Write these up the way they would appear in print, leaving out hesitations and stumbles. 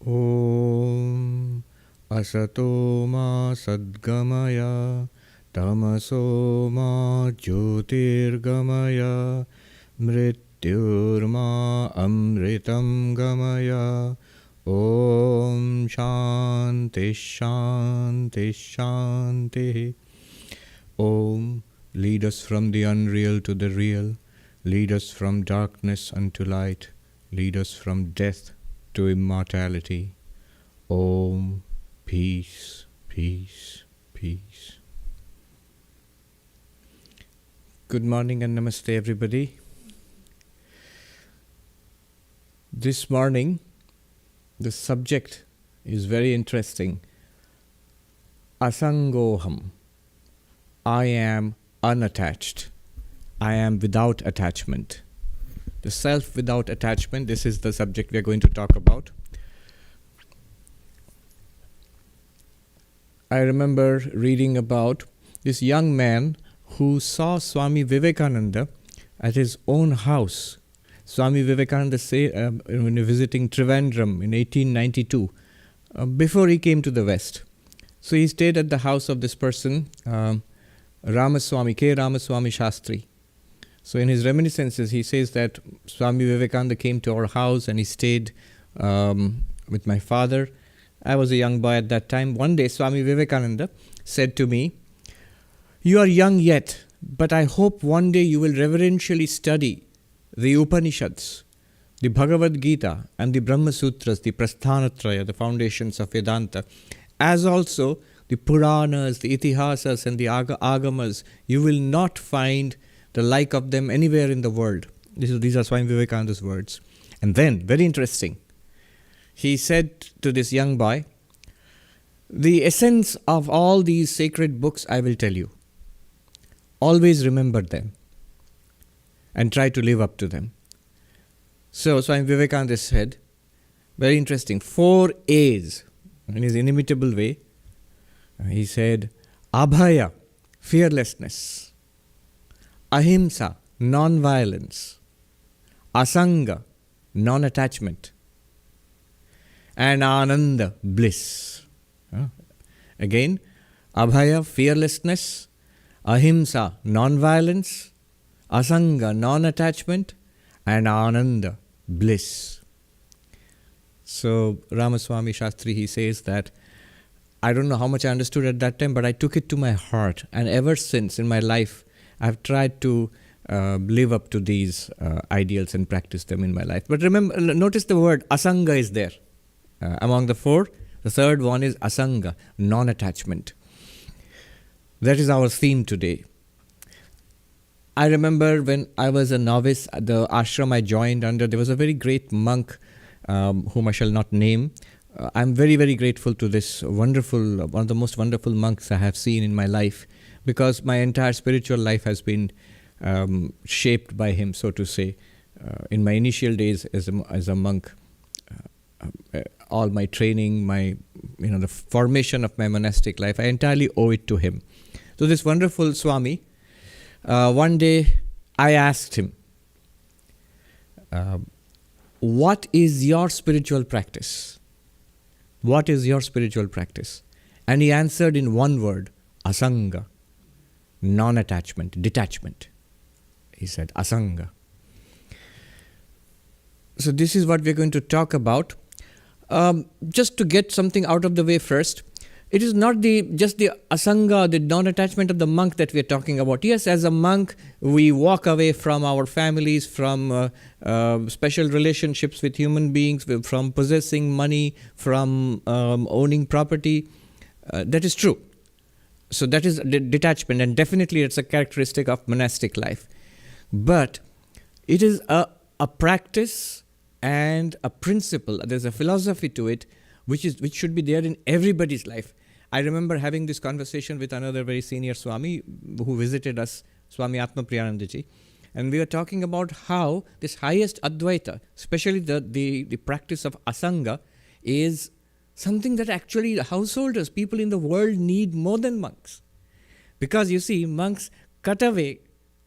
Om Asato Ma Sadgamaya Tamaso Ma Jyotirgamaya Mrityurma Amritam Gamaya. Om Shanti Shanti Shanti. Om, lead us from the unreal to the real, lead us from darkness unto light, lead us from death to immortality. Om, peace, peace, peace. Good morning and namaste everybody. This morning, the subject is very interesting. Asangoham. I am unattached. I am without attachment. The self without attachment, this is the subject we are going to talk about. I remember reading about this young man who saw Swami Vivekananda at his own house. Swami Vivekananda when visiting Trivandrum in 1892, before he came to the West. So he stayed at the house of this person, Ramaswamy, K. Ramaswamy Shastri. So in his reminiscences, he says that Swami Vivekananda came to our house and he stayed with my father. I was a young boy at that time. One day, Swami Vivekananda said to me, "You are young yet, but I hope one day you will reverentially study the Upanishads, the Bhagavad Gita and the Brahma Sutras, the Prasthanatraya, the foundations of Vedanta, as also the Puranas, the Itihasas and the Agamas. You will not find the like of them anywhere in the world." These are Swami Vivekananda's words. And then, very interesting, he said to this young boy, "The essence of all these sacred books I will tell you. Always remember them and try to live up to them." So Swami Vivekananda said, very interesting, 4 A's in his inimitable way. He said, Abhaya, fearlessness; Ahimsa, non-violence; Asanga, non-attachment; and Ananda, bliss. Again, Abhaya, fearlessness; Ahimsa, non-violence; Asanga, non-attachment; and Ananda, bliss. So Ramaswamy Shastri, he says that, I don't know how much I understood at that time, but I took it to my heart. And ever since in my life, I've tried to live up to these ideals and practice them in my life. But remember, notice the word Asanga is there. Among the 4, the third one is Asanga, non-attachment. That is our theme today. I remember when I was a novice, the ashram I joined under, there was a very great monk whom I shall not name. I'm very, very grateful to this wonderful, one of the most wonderful monks I have seen in my life, because my entire spiritual life has been shaped by him, so to say. In my initial days as a monk, all my training, the formation of my monastic life, I entirely owe it to him. So this wonderful Swami, one day I asked him, what is your spiritual practice? What is your spiritual practice? And he answered in one word, Asanga, non-attachment, detachment. He said, Asanga. So this is what we're going to talk about. Just to get something out of the way first, it is not just the Asanga, the non-attachment of the monk that we are talking about. Yes, as a monk, we walk away from our families, from special relationships with human beings, from possessing money, from owning property. That is true. So that is detachment, and definitely it's a characteristic of monastic life. But it is a practice and a principle. There's a philosophy to it which should be there in everybody's life. I remember having this conversation with another very senior Swami who visited us, Swami Sarvapriyananda, and we were talking about how this highest Advaita, especially the practice of Asanga, is something that actually householders, people in the world need more than monks. Because you see, monks cut away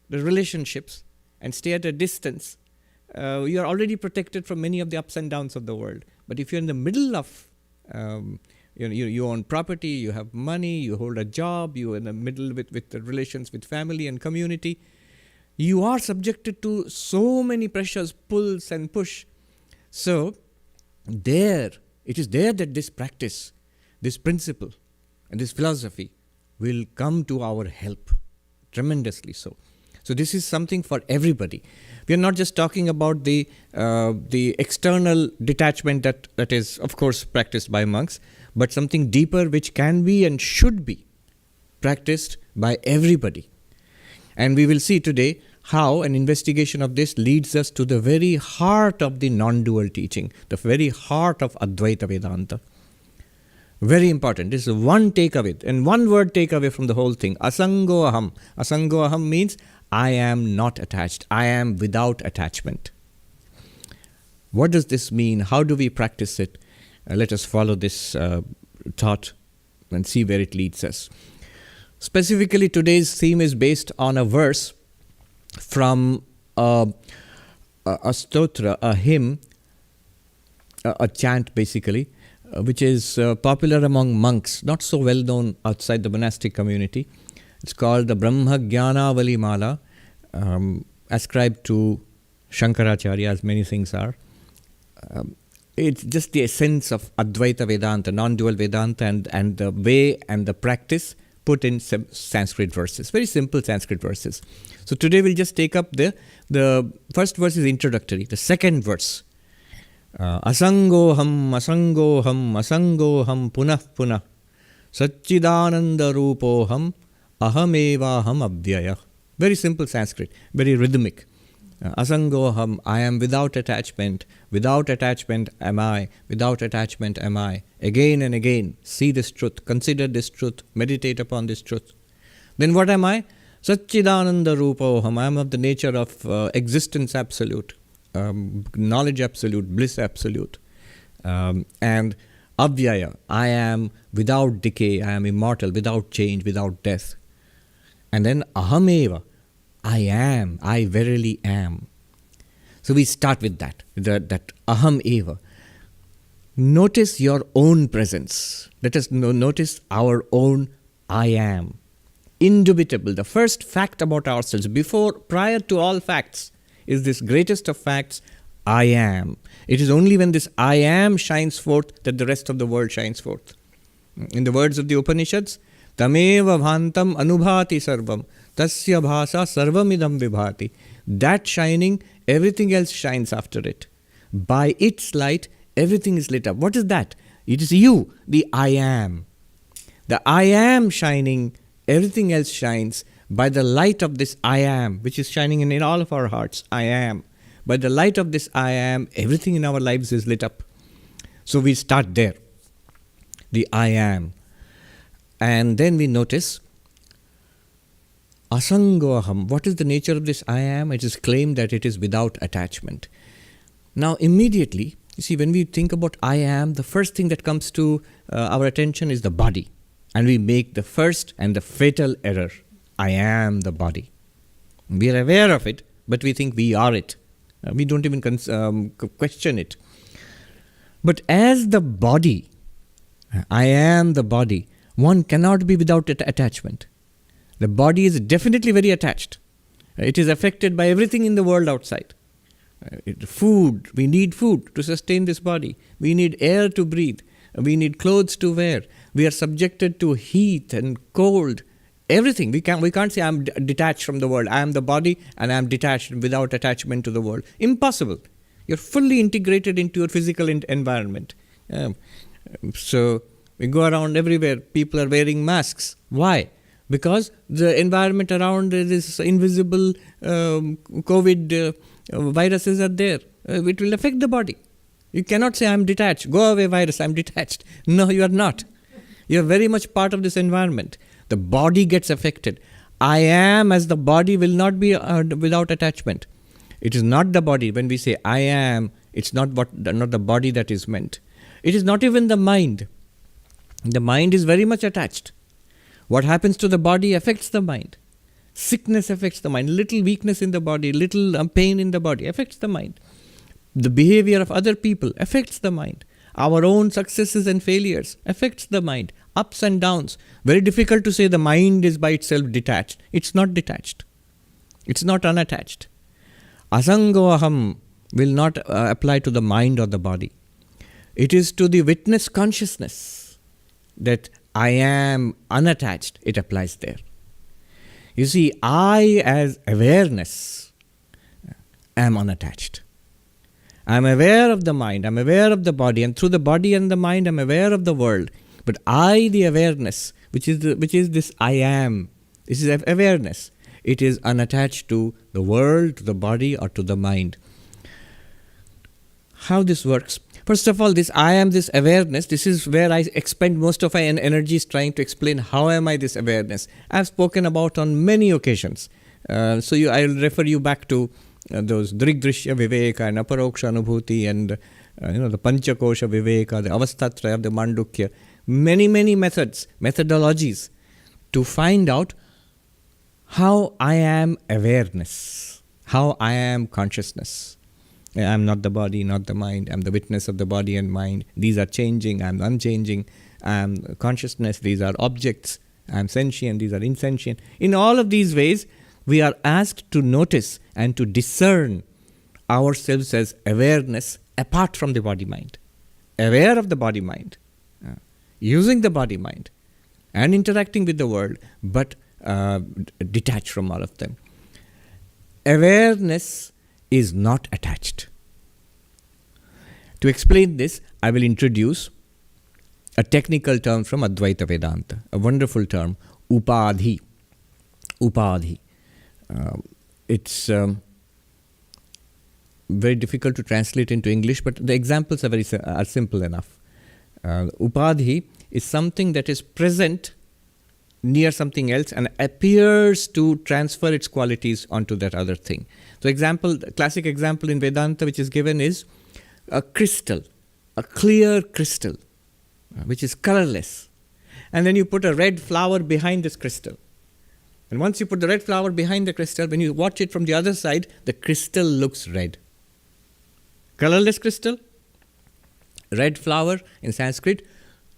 the relationships and stay at a distance, you are already protected from many of the ups and downs of the world. But if you're in the middle of, you own property, you have money, you hold a job, you're in the middle with the relations with family and community, you are subjected to so many pressures, pulls and push. So it is there that this practice, this principle, and this philosophy will come to our help, tremendously so. So this is something for everybody. We are not just talking about the external detachment that is, of course, practiced by monks, but something deeper which can be and should be practiced by everybody. And we will see today how an investigation of this leads us to the very heart of the non-dual teaching, the very heart of Advaita Vedanta. Very important. This is one takeaway, and one word takeaway from the whole thing. Asango aham. Asango aham means I am not attached. I am without attachment. What does this mean? How do we practice it? Let us follow this thought and see where it leads us. Specifically, today's theme is based on a verse from a stotra, a hymn, a chant basically, which is popular among monks, not so well known outside the monastic community. It's called the Brahma Jnana Vali Mala, ascribed to Shankaracharya, as many things are. It's just the essence of Advaita Vedanta, non-dual Vedanta, and the way and the practice put in some Sanskrit verses, very simple Sanskrit verses. So today we'll just take up the first verse is introductory. The second verse, Asangoham, Asangoham, Asangoham, Punah Punah, Satchidananda Rupoham, Ahamevaham Abhyaya. Very simple Sanskrit, very rhythmic. Asangoham, I am without attachment am I, without attachment am I. Again and again, see this truth, consider this truth, meditate upon this truth. Then what am I? Satchidananda Rupoham, I am of the nature of existence absolute, knowledge absolute, bliss absolute. And Abhyaya, I am without decay, I am immortal, without change, without death. And then Ahameva, I am, I verily am. So we start with that Aham Eva. Notice your own presence. Let us notice our own I am. Indubitable. The first fact about ourselves, prior to all facts, is this greatest of facts, I am. It is only when this I am shines forth that the rest of the world shines forth. In the words of the Upanishads, Tameva bhantam anubhati sarvam, tasya bhasa sarvamidam vibhati. That shining, everything else shines after it. By its light, everything is lit up. What is that? It is you, the I am. The I am shining, everything else shines. By the light of this I am, which is shining in all of our hearts, I am. By the light of this I am, everything in our lives is lit up. So we start there, the I am. And then we notice, Asangoham. What is the nature of this I am? It is claimed that it is without attachment. Now immediately, you see, when we think about I am, the first thing that comes to our attention is the body. And we make the first and the fatal error. I am the body. We are aware of it, but we think we are it. We don't even question it. But as the body, I am the body, one cannot be without attachment. The body is definitely very attached. It is affected by everything in the world outside. Food, we need food to sustain this body. We need air to breathe. We need clothes to wear. We are subjected to heat and cold. Everything. We can't say I'm detached from the world. I am the body and I am detached without attachment to the world. Impossible. You're fully integrated into your physical environment. So we go around everywhere. People are wearing masks. Why? Because the environment around this invisible COVID viruses are there. It will affect the body. You cannot say, I'm detached. Go away, virus, I'm detached. No, you are not. You are very much part of this environment. The body gets affected. I am as the body will not be without attachment. It is not the body. When we say I am, it's not the body that is meant. It is not even the mind. The mind is very much attached. What happens to the body affects the mind. Sickness affects the mind. Little weakness in the body, little pain in the body affects the mind. The behavior of other people affects the mind. Our own successes and failures affects the mind. Ups and downs. Very difficult to say the mind is by itself detached. It's not detached. It's not unattached. Asango aham will not apply to the mind or the body. It is to the witness consciousness that I am unattached. It applies there. You see, I as awareness am unattached. I am aware of the mind, I am aware of the body, and through the body and the mind I am aware of the world. But I, the awareness, which is this I am, this is awareness. It is unattached to the world, to the body, or to the mind. How this works? First of all, this I am, this awareness, this is where I expend most of my energies trying to explain how am I this awareness. I have spoken about on many occasions. I will refer you back to those Drigdrishya Viveka and Aparoksha Anubhuti and the Panchakosha Viveka, the Avastatraya of the Mandukya. Many methods, methodologies to find out how I am awareness, how I am consciousness. I am not the body, not the mind. I am the witness of the body and mind. These are changing, I am unchanging. I am consciousness, these are objects. I am sentient, these are insentient. In all of these ways, we are asked to notice and to discern ourselves as awareness apart from the body-mind. Aware of the body-mind, using the body-mind and interacting with the world, but detached from all of them. Awareness is not attached. To explain this, I will introduce a technical term from Advaita Vedanta, a wonderful term, upadhi. Upadhi. It's very difficult to translate into English, but the examples are simple enough. Upadhi is something that is present near something else and appears to transfer its qualities onto that other thing. So the classic example in Vedanta which is given is a crystal, a clear crystal, which is colorless. And then you put a red flower behind this crystal. And once you put the red flower behind the crystal, when you watch it from the other side, the crystal looks red. Colorless crystal, red flower in Sanskrit,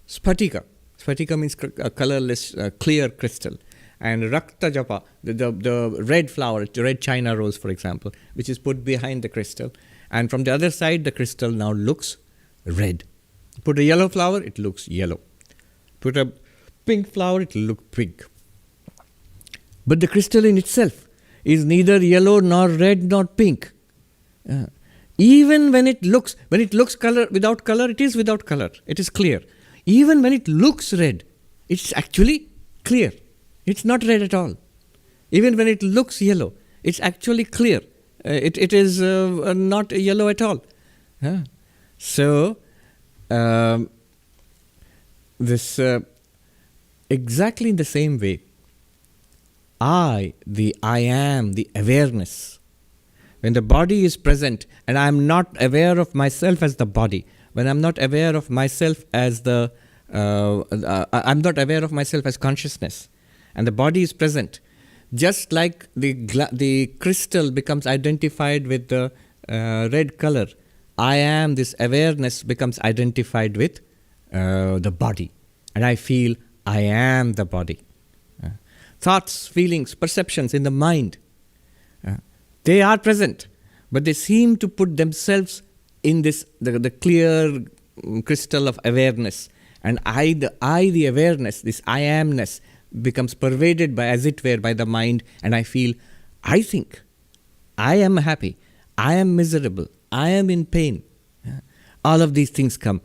spatika. Spatika means a colorless, clear crystal. And rakta japa, the red flower, the red china rose, for example, which is put behind the crystal. And from the other side, the crystal now looks red. Put a yellow flower, it looks yellow. Put a pink flower, it will look pink. But the crystal in itself is neither yellow nor red nor pink. Even when it looks color without color, it is without color. It is clear. Even when it looks red, it's actually clear. It's not red at all. Even when it looks yellow, it's actually clear. It is not yellow at all. So, this exactly in the same way, I am, the awareness. When the body is present and I am not aware of myself as the body, when I'm not aware of myself as I'm not aware of myself as consciousness, and the body is present, just like the crystal becomes identified with the red color, I am, this awareness becomes identified with the body, and I feel I am the body. Thoughts, feelings, perceptions in the mind, they are present, but they seem to put themselves in this the clear crystal of awareness, and the awareness, this I amness, becomes pervaded by, as it were, by the mind, and I feel, I think, I am happy, I am miserable, I am in pain. All of these things come.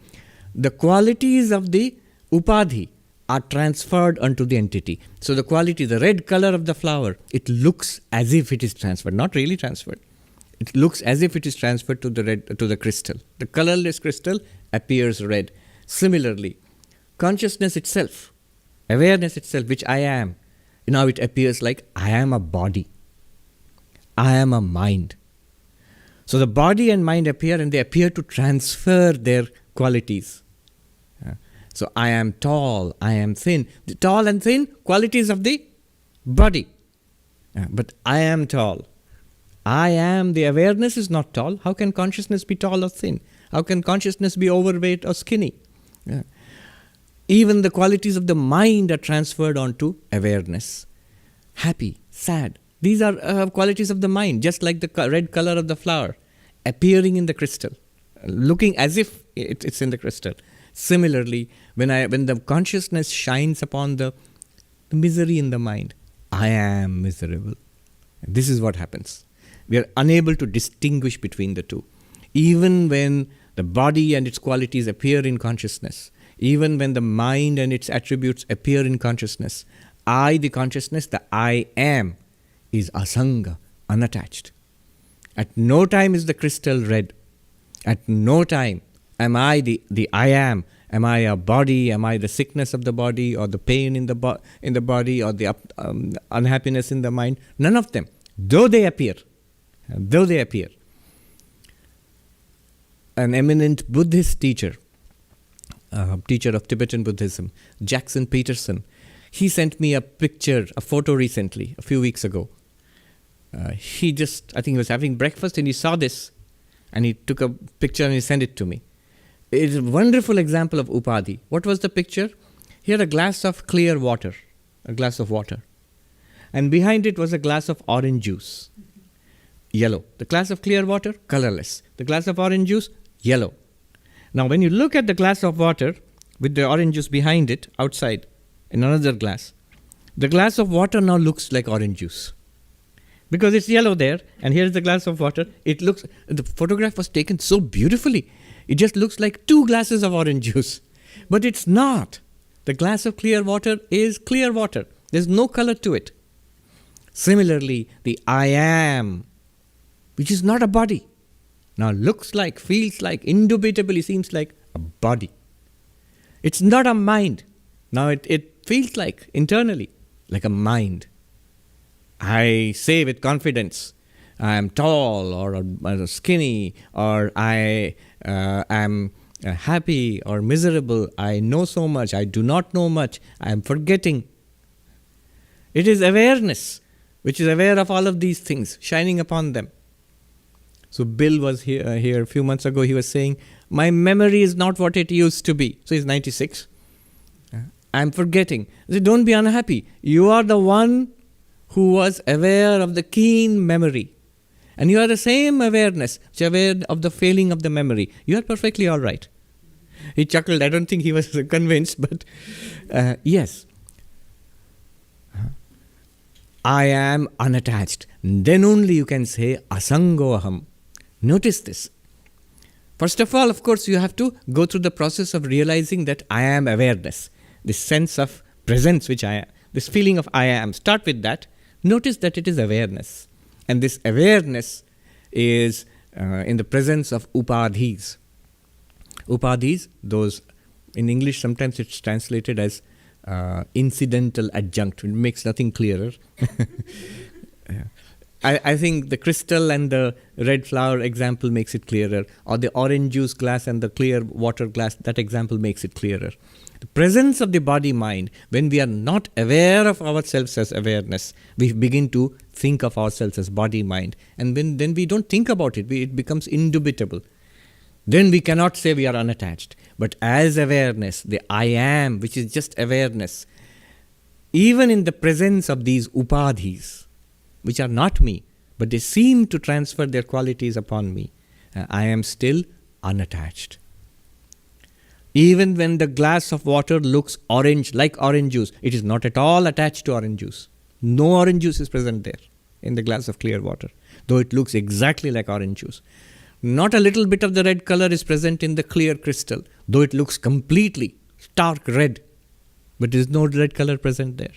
The qualities of the upadhi are transferred onto the entity. So the quality, the red color of the flower, it looks as if it is transferred, not really transferred. It looks as if it is transferred to the crystal. The colorless crystal appears red. Similarly, consciousness itself, awareness itself, which I am, now it appears like I am a body. I am a mind. So the body and mind appear, and they appear to transfer their qualities. So I am tall, I am thin. The tall and thin, qualities of the body. But I am tall. I am, the awareness is not tall. How can consciousness be tall or thin? How can consciousness be overweight or skinny? Yeah. Even the qualities of the mind are transferred onto awareness. Happy, sad. These are qualities of the mind, just like the red color of the flower, appearing in the crystal, looking as if it's in the crystal. Similarly, when the consciousness shines upon the misery in the mind, I am miserable. This is what happens. We are unable to distinguish between the two. Even when the body and its qualities appear in consciousness, even when the mind and its attributes appear in consciousness, I, the consciousness, the I am, is asanga, unattached. At no time is the crystal red. At no time am I the I am. Am I a body? Am I the sickness of the body, or the pain in the body, or the unhappiness in the mind? None of them. Though they appear. An eminent Buddhist teacher of Tibetan Buddhism, Jackson Peterson, he sent me a photo recently, a few weeks ago. I think he was having breakfast and he saw this and he took a picture and he sent it to me. It's a wonderful example of upadhi. What was the picture? He had a glass of clear water, and behind it was a glass of orange juice, yellow. The glass of clear water, colorless. The glass of orange juice, yellow. Now when you look at the glass of water with the orange juice behind it, outside, in another glass, the glass of water now looks like orange juice. Because it's yellow there, and here's the glass of water. The photograph was taken so beautifully. It just looks like 2 glasses of orange juice. But it's not. The glass of clear water is clear water. There's no color to it. Similarly, the I am, which is not a body, now looks like, feels like, indubitably seems like a body. It's not a mind. Now it feels like, internally, like a mind. I say with confidence, I am tall or skinny, or I am happy or miserable. I know so much. I do not know much. I am forgetting. It is awareness which is aware of all of these things, shining upon them. So Bill was here a few months ago. He was saying, my memory is not what it used to be. So he's 96. I'm forgetting. I said, don't be unhappy. You are the one who was aware of the keen memory. And you are the same awareness, which is aware of the failing of the memory. You are perfectly all right. He chuckled. I don't think he was convinced, but yes. I am unattached. Then only you can say asangoham. Notice this. First of all, of course, you have to go through the process of realizing that I am awareness. This sense of presence which I am. This feeling of I am. Start with that. Notice that it is awareness. And this awareness is in the presence of upadhis. Upadhis, those, in English sometimes it's translated as incidental adjunct. It makes nothing clearer. I think the crystal and the red flower example makes it clearer. Or the orange juice glass and the clear water glass, that example makes it clearer. The presence of the body-mind, when we are not aware of ourselves as awareness, we begin to think of ourselves as body-mind. And then we don't think about it, it becomes indubitable. Then we cannot say we are unattached. But as awareness, the I am, which is just awareness, even in the presence of these upadhis, which are not me, but they seem to transfer their qualities upon me, I am still unattached. Even when the glass of water looks orange, like orange juice, it is not at all attached to orange juice. No orange juice is present there in the glass of clear water, though it looks exactly like orange juice. Not a little bit of the red color is present in the clear crystal, though it looks completely stark red, but there is no red color present there.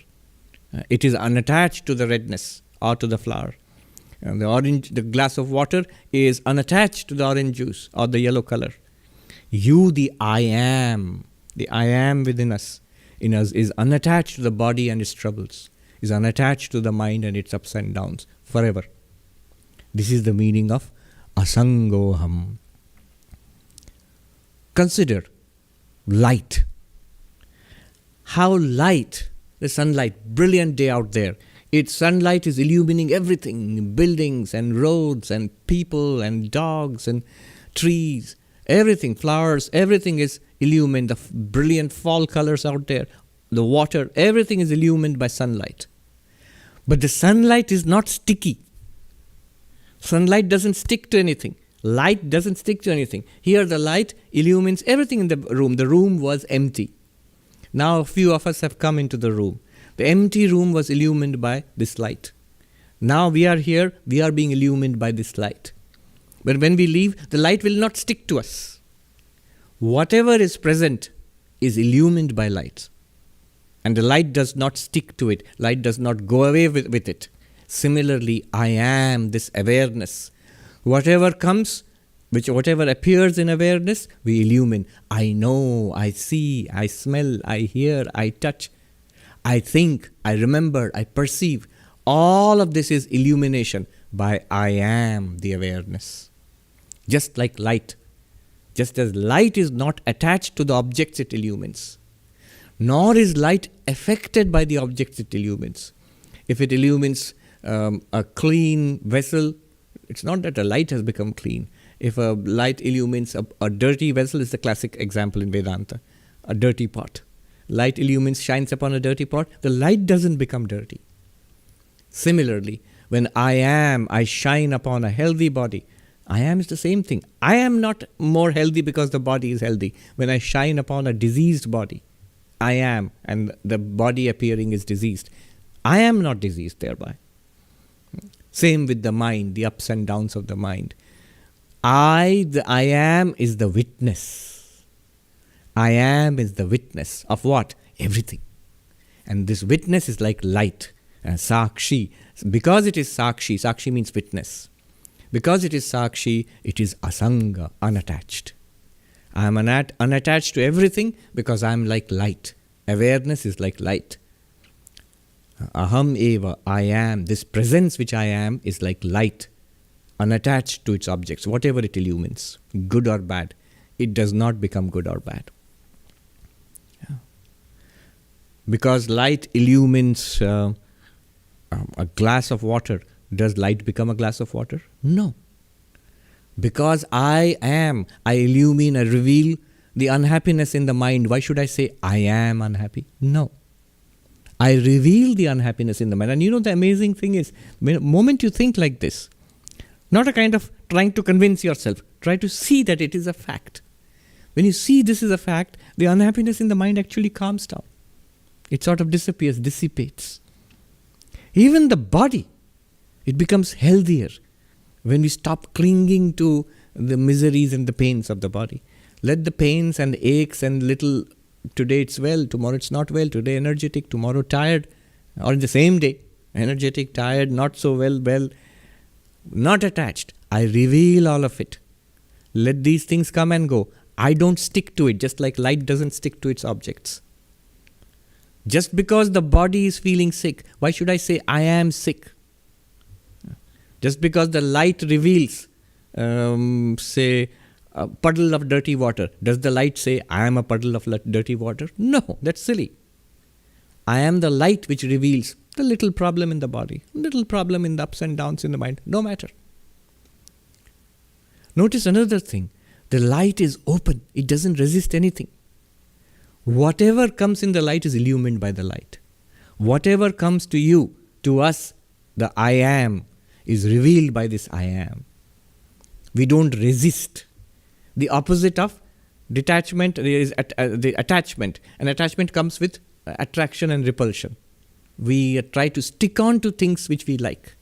It is unattached to the redness or to the flower. And the glass of water is unattached to the orange juice or the yellow color. You, the I am within us, in us, is unattached to the body and its troubles, is unattached to the mind and its ups and downs forever. This is the meaning of asangoham. Consider light. How light, the sunlight, brilliant day out there, Its sunlight is illumining everything, buildings and roads and people and dogs and trees, everything, flowers, everything is illumined. The brilliant fall colors out there, the water, everything is illumined by sunlight. But the sunlight is not sticky. Sunlight doesn't stick to anything. Light doesn't stick to anything. Here the light illumines everything in the room. The room was empty. Now a few of us have come into the room. The empty room was illumined by this light. Now we are here, we are being illumined by this light. But when we leave, the light will not stick to us. Whatever is present is illumined by light. And the light does not stick to it. Light does not go away with it. Similarly, I am this awareness. Whatever comes, whatever appears in awareness, we illumine. I know, I see, I smell, I hear, I touch, I think, I remember, I perceive. All of this is illumination by I am the awareness. Just like light. Just as light is not attached to the objects it illumines, nor is light affected by the objects it illumines. If it illumines a clean vessel, it's not that a light has become clean. If a light illumines a dirty vessel, is the classic example in Vedanta, a dirty pot. Light illumines, shines upon a dirty pot, the light doesn't become dirty. Similarly, when I shine upon a healthy body, I am is the same thing. I am not more healthy because the body is healthy. When I shine upon a diseased body, I am, and the body appearing is diseased. I am not diseased thereby. Same with the mind, the ups and downs of the mind. I am is the witness. I am is the witness of what? Everything. And this witness is like light, Sakshi. Because it is Sakshi, Sakshi means witness. Because it is Sakshi, it is Asanga, unattached. I am unattached to everything because I am like light. Awareness is like light. Aham eva, I am. This presence which I am is like light, unattached to its objects, whatever it illumines, good or bad. It does not become good or bad. Yeah. Because light illumines a glass of water, does light become a glass of water? No. Because I am, I illumine, I reveal the unhappiness in the mind. Why should I say I am unhappy? No. I reveal the unhappiness in the mind. And you know the amazing thing is, the moment you think like this, not a kind of trying to convince yourself, try to see that it is a fact. When you see this is a fact, the unhappiness in the mind actually calms down. It sort of disappears, dissipates. Even the body, it becomes healthier when we stop clinging to the miseries and the pains of the body. Let the pains and aches and little, today it's well, tomorrow it's not well, today energetic, tomorrow tired, or in the same day, energetic, tired, not so well, not attached. I reveal all of it. Let these things come and go. I don't stick to it, just like light doesn't stick to its objects. Just because the body is feeling sick, why should I say I am sick? Just because the light reveals, say, a puddle of dirty water, does the light say, I am a puddle of dirty water? No, that's silly. I am the light which reveals the little problem in the body, little problem in the ups and downs in the mind, no matter. Notice another thing, the light is open, it doesn't resist anything. Whatever comes in the light is illumined by the light. Whatever comes to you, to us, the I am, is revealed by this I am. We don't resist. The opposite of detachment is the attachment. And attachment comes with attraction and repulsion. We try to stick on to things which we like.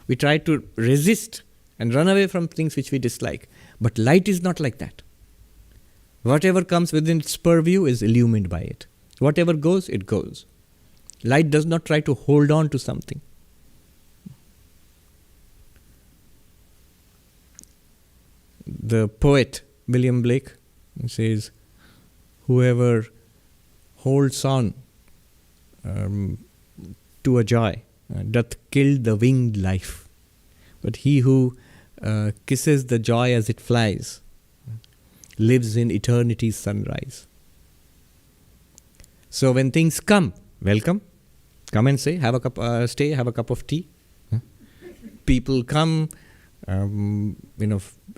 We try to resist and run away from things which we dislike. But light is not like that. Whatever comes within its purview is illumined by it. Whatever goes, it goes. Light does not try to hold on to something. The poet William Blake says, whoever holds on to a joy doth kill the winged life. But he who kisses the joy as it flies lives in eternity's sunrise. So when things come, welcome. Come and stay, have a cup of tea. People come,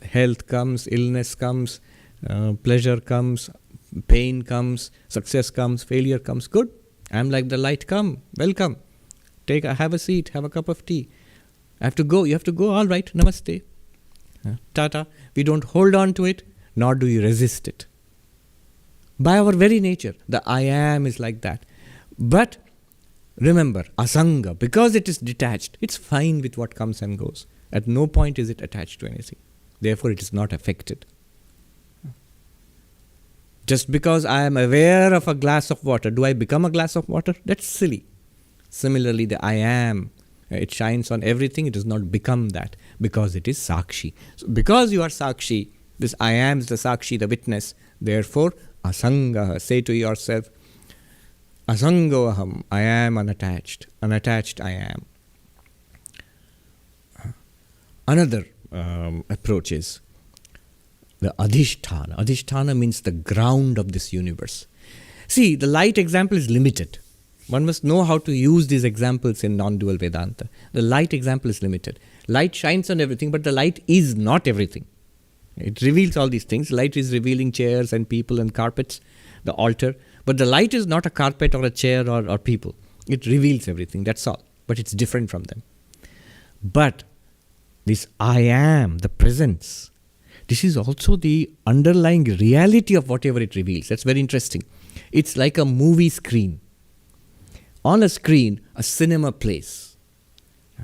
health comes, illness comes, pleasure comes, pain comes, success comes, failure comes. Good. I'm like the light. Come, welcome. Have a seat, have a cup of tea. I have to go. You have to go. All right. Namaste. Tata. We don't hold on to it, nor do we resist it. By our very nature, the I am is like that. But remember, asanga, because it is detached, it's fine with what comes and goes. At no point is it attached to anything. Therefore, it is not affected. Just because I am aware of a glass of water, do I become a glass of water? That's silly. Similarly, the I am, it shines on everything. It does not become that because it is sakshi. So because you are sakshi, this I am is the sakshi, the witness. Therefore, asanga, say to yourself, asango aham, I am unattached. Unattached I am. Another approach is the adhisthana. Adhisthana means the ground of this universe. See, the light example is limited. One must know how to use these examples in non-dual Vedanta. The light example is limited. Light shines on everything, but the light is not everything. It reveals all these things. Light is revealing chairs and people and carpets, the altar. But the light is not a carpet or a chair or people. It reveals everything, that's all. But it's different from them. But this I am, the presence, this is also the underlying reality of whatever it reveals. That's very interesting. It's like a movie screen. On a screen, a cinema plays.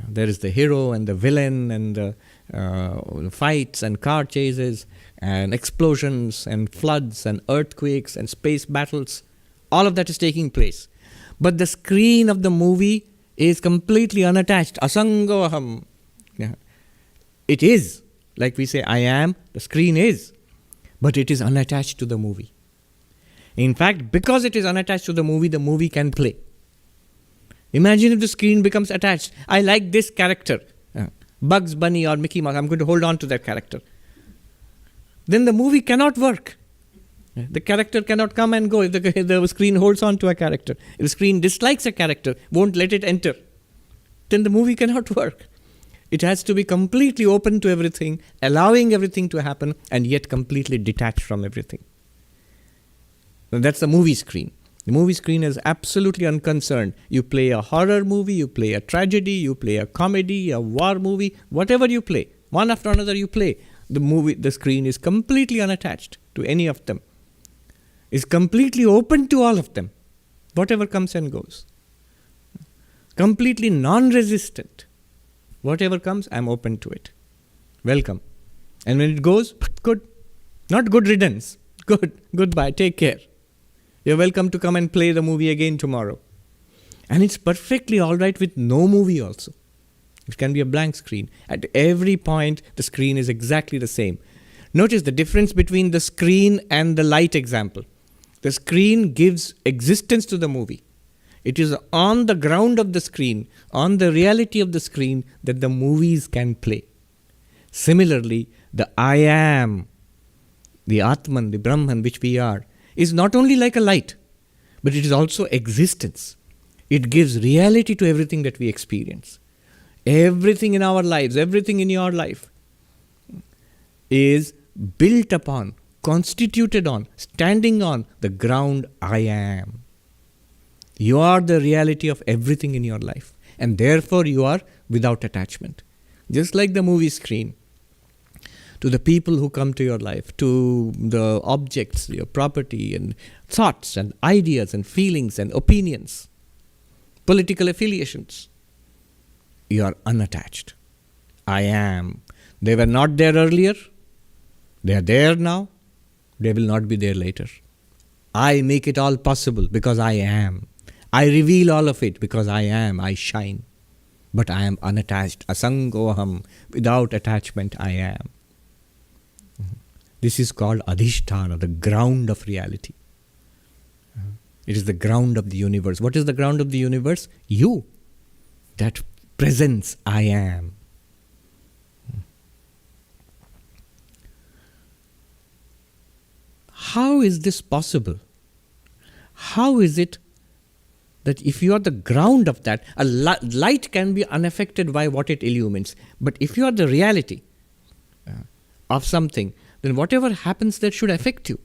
There is the hero and the villain and the fights and car chases and explosions and floods and earthquakes and space battles. All of that is taking place. But the screen of the movie is completely unattached. Asango aham. It is. Like we say, I am, the screen is. But it is unattached to the movie. In fact, because it is unattached to the movie can play. Imagine if the screen becomes attached. I like this character, Bugs Bunny or Mickey Mouse. I'm going to hold on to that character. Then the movie cannot work. The character cannot come and go if the screen holds on to a character. If the screen dislikes a character, won't let it enter, then the movie cannot work. It has to be completely open to everything, allowing everything to happen, and yet completely detached from everything. Now that's the movie screen. The movie screen is absolutely unconcerned. You play a horror movie, you play a tragedy, you play a comedy, a war movie, whatever you play, one after another you play. The screen is completely unattached to any of them. Is completely open to all of them, whatever comes and goes. Completely non-resistant. Whatever comes, I'm open to it. Welcome. And when it goes, good. Not good riddance. Good. Goodbye. Take care. You're welcome to come and play the movie again tomorrow. And it's perfectly all right with no movie also. It can be a blank screen. At every point, the screen is exactly the same. Notice the difference between the screen and the light example. The screen gives existence to the movie. It is on the ground of the screen, on the reality of the screen, that the movies can play. Similarly, the I am, the Atman, the Brahman, which we are, is not only like a light, but it is also existence. It gives reality to everything that we experience. Everything in our lives, everything in your life is built upon, constituted on, standing on the ground I am. You are the reality of everything in your life, and therefore you are without attachment. Just like the movie screen. To the people who come to your life, to the objects, your property, and thoughts, and ideas, and feelings, and opinions, political affiliations, you are unattached. I am. They were not there earlier. They are there now. They will not be there later. I make it all possible because I am. I reveal all of it because I am. I shine. But I am unattached. Asangoham. Without attachment, I am. This is called adhisthana, the ground of reality. It is the ground of the universe. What is the ground of the universe? You. That presence I am. How is this possible? How is it that if you are the ground of that, light can be unaffected by what it illumines. But if you are the reality of something, then whatever happens there should affect you.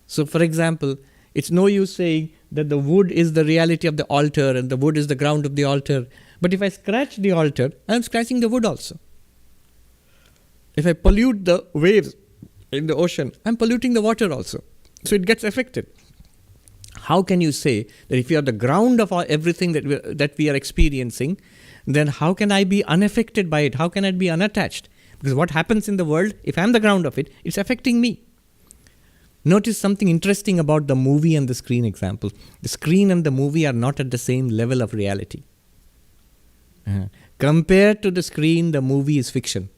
So, for example, it's no use saying that the wood is the reality of the altar and the wood is the ground of the altar. But if I scratch the altar, I am scratching the wood also. If I pollute the waves in the ocean, I am polluting the water also. So it gets affected. How can you say that if you are the ground of everything that we are experiencing, then how can I be unaffected by it? How can I be unattached? Because what happens in the world, if I am the ground of it, it's affecting me. Notice something interesting about the movie and the screen example. The screen and the movie are not at the same level of reality. Compared to the screen, the movie is fiction.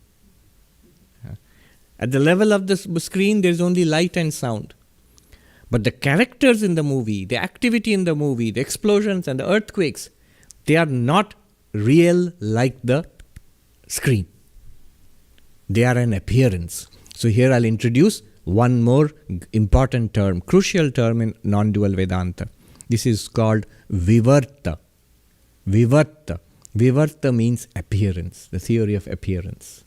At the level of the screen, there is only light and sound. But the characters in the movie, the activity in the movie, the explosions and the earthquakes, they are not real like the screen. They are an appearance. So here I'll introduce one more important term, crucial term in non-dual Vedanta. This is called vivarta. Vivarta. Vivarta means appearance, the theory of appearance.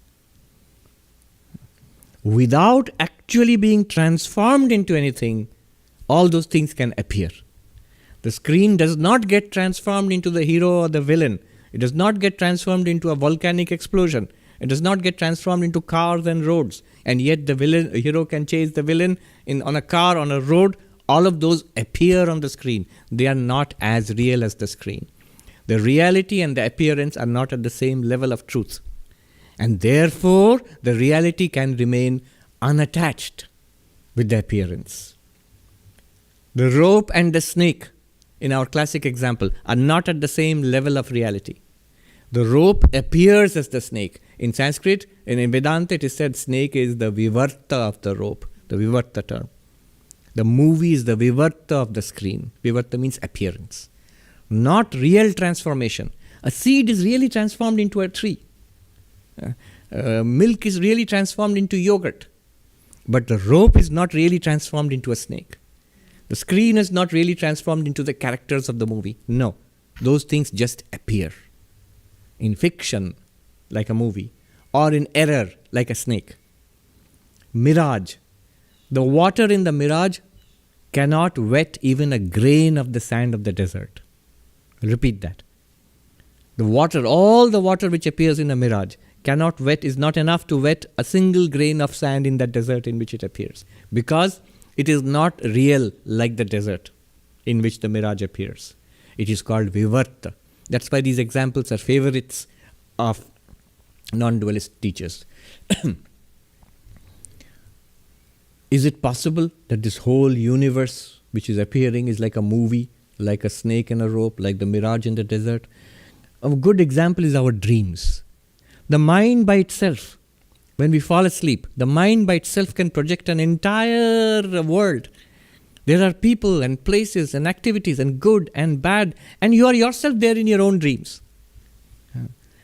Without actually being transformed into anything, all those things can appear. The screen does not get transformed into the hero or the villain. It does not get transformed into a volcanic explosion. It does not get transformed into cars and roads. And yet the hero can chase the villain on a car, on a road. All of those appear on the screen. They are not as real as the screen. The reality and the appearance are not at the same level of truth. And therefore, the reality can remain unattached with the appearance. The rope and the snake, in our classic example, are not at the same level of reality. The rope appears as the snake. In Sanskrit, in Vedanta, it is said snake is the vivarta of the rope, the vivarta term. The movie is the vivarta of the screen. Vivarta means appearance, not real transformation. A seed is really transformed into a tree. Milk is really transformed into yogurt. But the rope is not really transformed into a snake. The screen is not really transformed into the characters of the movie. No, those things just appear. In fiction, like a movie, or in error, like a snake. Mirage. The water in the mirage cannot wet even a grain of the sand of the desert. Repeat that. The water, all the water which appears in a mirage, cannot wet, is not enough to wet a single grain of sand in that desert in which it appears. Because it is not real like the desert in which the mirage appears. It is called vivarta. That's why these examples are favorites of non-dualist teachers. Is it possible that this whole universe which is appearing is like a movie, like a snake and a rope, like the mirage in the desert? A good example is our dreams. The mind by itself, when we fall asleep, the mind by itself can project an entire world. There are people and places and activities and good and bad, and you are yourself there in your own dreams.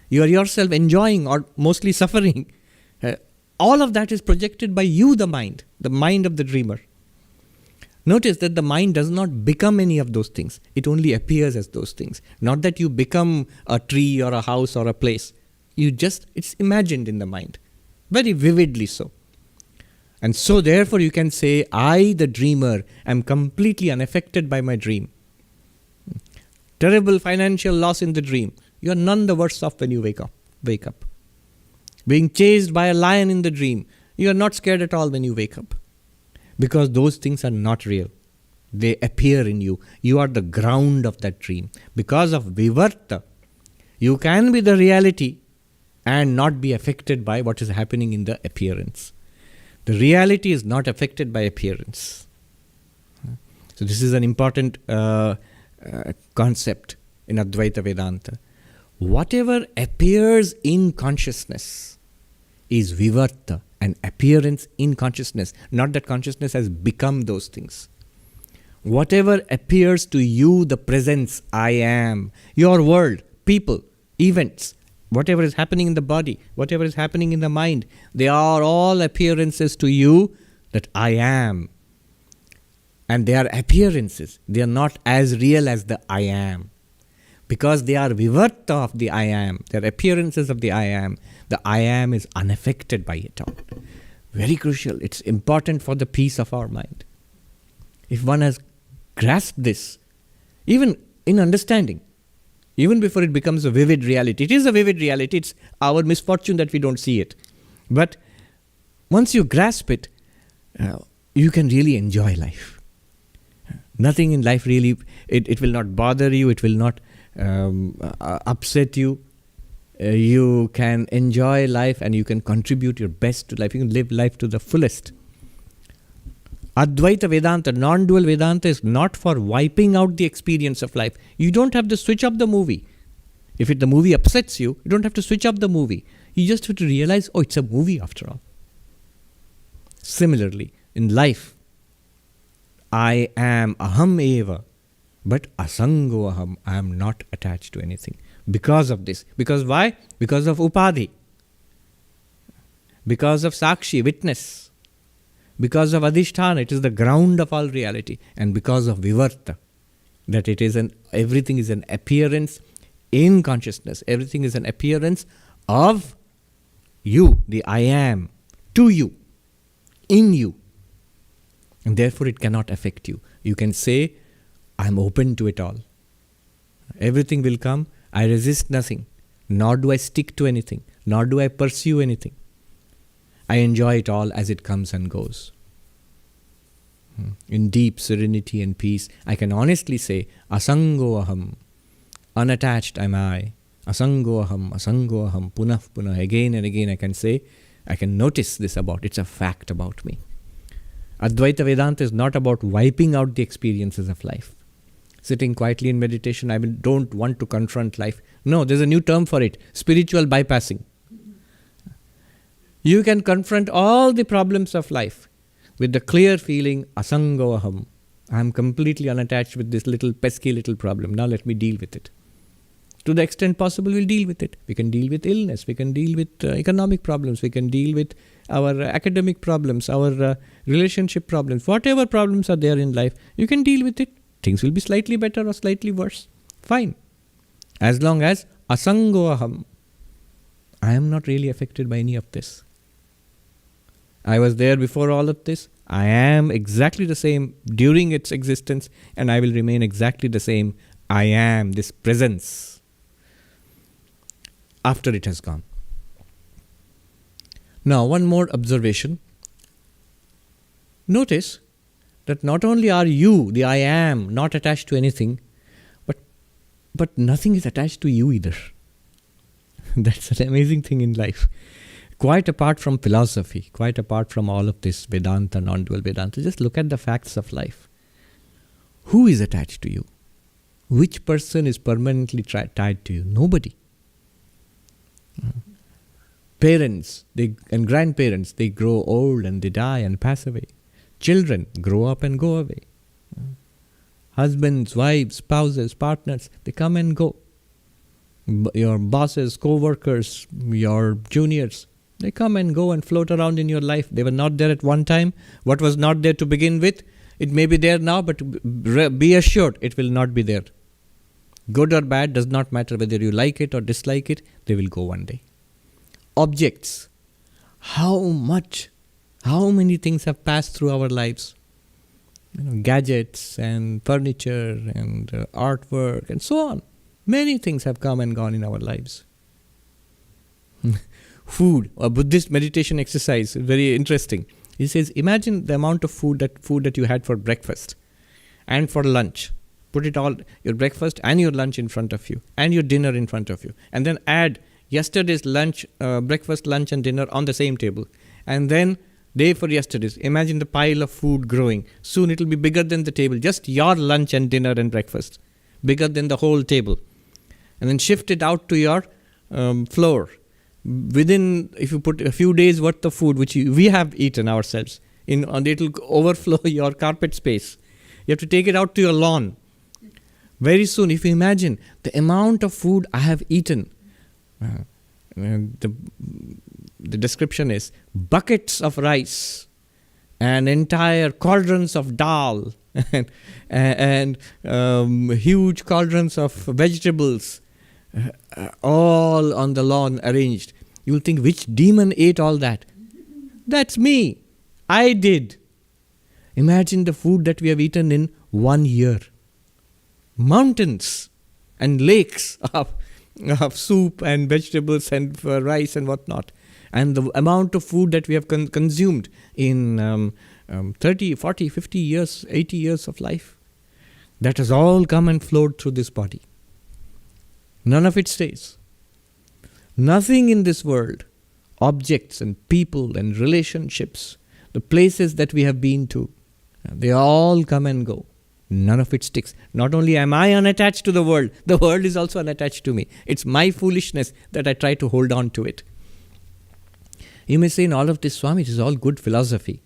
You are yourself enjoying or mostly suffering. All of that is projected by you, the mind of the dreamer. Notice that the mind does not become any of those things. It only appears as those things. Not that you become a tree or a house or a place. It's imagined in the mind. Very vividly so. And so therefore you can say, I, the dreamer, am completely unaffected by my dream. Terrible financial loss in the dream. You are none the worse off when you wake up. Being chased by a lion in the dream. You are not scared at all when you wake up. Because those things are not real. They appear in you. You are the ground of that dream. Because of vivarta, you can be the reality and not be affected by what is happening in the appearance. The reality is not affected by appearance. So this is an important concept in Advaita Vedanta. Whatever appears in consciousness is vivarta, an appearance in consciousness, not that consciousness has become those things. Whatever appears to you, the presence, I am, your world, people, events, whatever is happening in the body, whatever is happening in the mind, they are all appearances to you that I am. And they are appearances. They are not as real as the I am. Because they are vivarta of the I am. They are appearances of the I am. The I am is unaffected by it all. Very crucial. It's important for the peace of our mind. If one has grasped this, even in understanding, even before it becomes a vivid reality. It is a vivid reality. It's our misfortune that we don't see it. But once you grasp it, you can really enjoy life. Nothing in life really, it will not bother you, it will not upset you. You can enjoy life and you can contribute your best to life. You can live life to the fullest. Advaita Vedanta, non-dual Vedanta is not for wiping out the experience of life. You don't have to switch up the movie. If the movie upsets you, you don't have to switch up the movie. You just have to realize, oh, it's a movie after all. Similarly, in life, I am aham eva, but asango aham. I am not attached to anything. Because of this. Because why? Because of upadhi. Because of sakshi, witness. Because of adhisthana, it is the ground of all reality. And because of vivarta, that it is everything is an appearance in consciousness. Everything is an appearance of you, the I am, to you, in you. And therefore it cannot affect you. You can say, I am open to it all. Everything will come. I resist nothing. Nor do I stick to anything. Nor do I pursue anything. I enjoy it all as it comes and goes. In deep serenity and peace, I can honestly say, asango aham. Unattached am I. Asango aham, punah punah. Again and again I can say, I can notice this about, it's a fact about me. Advaita Vedanta is not about wiping out the experiences of life. Sitting quietly in meditation, I don't want to confront life. No, there's a new term for it, spiritual bypassing. You can confront all the problems of life with the clear feeling, asango aham. I am completely unattached with this little pesky little problem. Now let me deal with it. To the extent possible, we'll deal with it. We can deal with illness. We can deal with economic problems. We can deal with our academic problems, our relationship problems. Whatever problems are there in life, you can deal with it. Things will be slightly better or slightly worse. Fine. As long as asango aham, I am not really affected by any of this. I was there before all of this. I am exactly the same during its existence, and I will remain exactly the same. I am this presence after it has gone. Now, one more observation. Notice that not only are you, the I am, not attached to anything, but nothing is attached to you either. That's an amazing thing in life. Quite apart from philosophy, quite apart from all of this Vedanta, non-dual Vedanta, just look at the facts of life. Who is attached to you? Which person is permanently tied to you? Nobody. Parents and grandparents, they grow old and they die and pass away. Children grow up and go away. Husbands, wives, spouses, partners, they come and go. Your bosses, co-workers, your juniors, they come and go and float around in your life. They were not there at one time. What was not there to begin with, it may be there now, but be assured it will not be there. Good or bad does not matter whether you like it or dislike it, they will go one day. Objects. How many things have passed through our lives? Gadgets and furniture and artwork and so on. Many things have come and gone in our lives. Food, a Buddhist meditation exercise, very interesting. He says, imagine the amount of food that you had for breakfast and for lunch. Put it all, your breakfast and your lunch in front of you and your dinner in front of you. And then add yesterday's lunch, breakfast, lunch and dinner on the same table. And then day for yesterday's. Imagine the pile of food growing. Soon it will be bigger than the table. Just your lunch and dinner and breakfast. Bigger than the whole table. And then shift it out to your floor. Within, if you put a few days worth of food, which we have eaten ourselves, it will overflow your carpet space. You have to take it out to your lawn. Very soon, if you imagine the amount of food I have eaten, the description is buckets of rice and entire cauldrons of dal and huge cauldrons of vegetables, all on the lawn arranged. You'll think, which demon ate all that? That's me. I did. Imagine the food that we have eaten in 1 year. Mountains and lakes of soup and vegetables and rice and whatnot. And the amount of food that we have consumed in 30, 40, 50 years, 80 years of life. That has all come and flowed through this body. None of it stays. Nothing in this world, objects and people and relationships, the places that we have been to, they all come and go. None of it sticks. Not only am I unattached to the world is also unattached to me. It's my foolishness that I try to hold on to it. You may say in all of this, Swami, it is all good philosophy.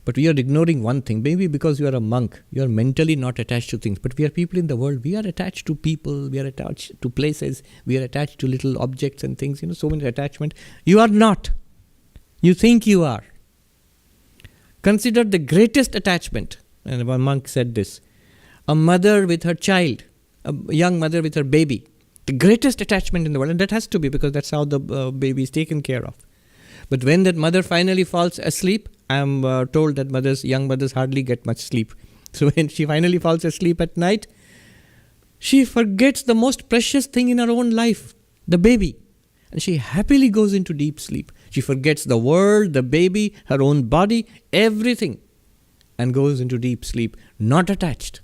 But we are ignoring one thing. Maybe because you are a monk, you are mentally not attached to things. But we are people in the world. We are attached to people. We are attached to places. We are attached to little objects and things. So many attachments. You are not. You think you are. Consider the greatest attachment. And one monk said this. A mother with her child. A young mother with her baby. The greatest attachment in the world. And that has to be because that's how the baby is taken care of. But when that mother finally falls asleep, I am told that young mothers hardly get much sleep. So when she finally falls asleep at night, she forgets the most precious thing in her own life, the baby. And she happily goes into deep sleep. She forgets the world, the baby, her own body, everything, and goes into deep sleep, not attached.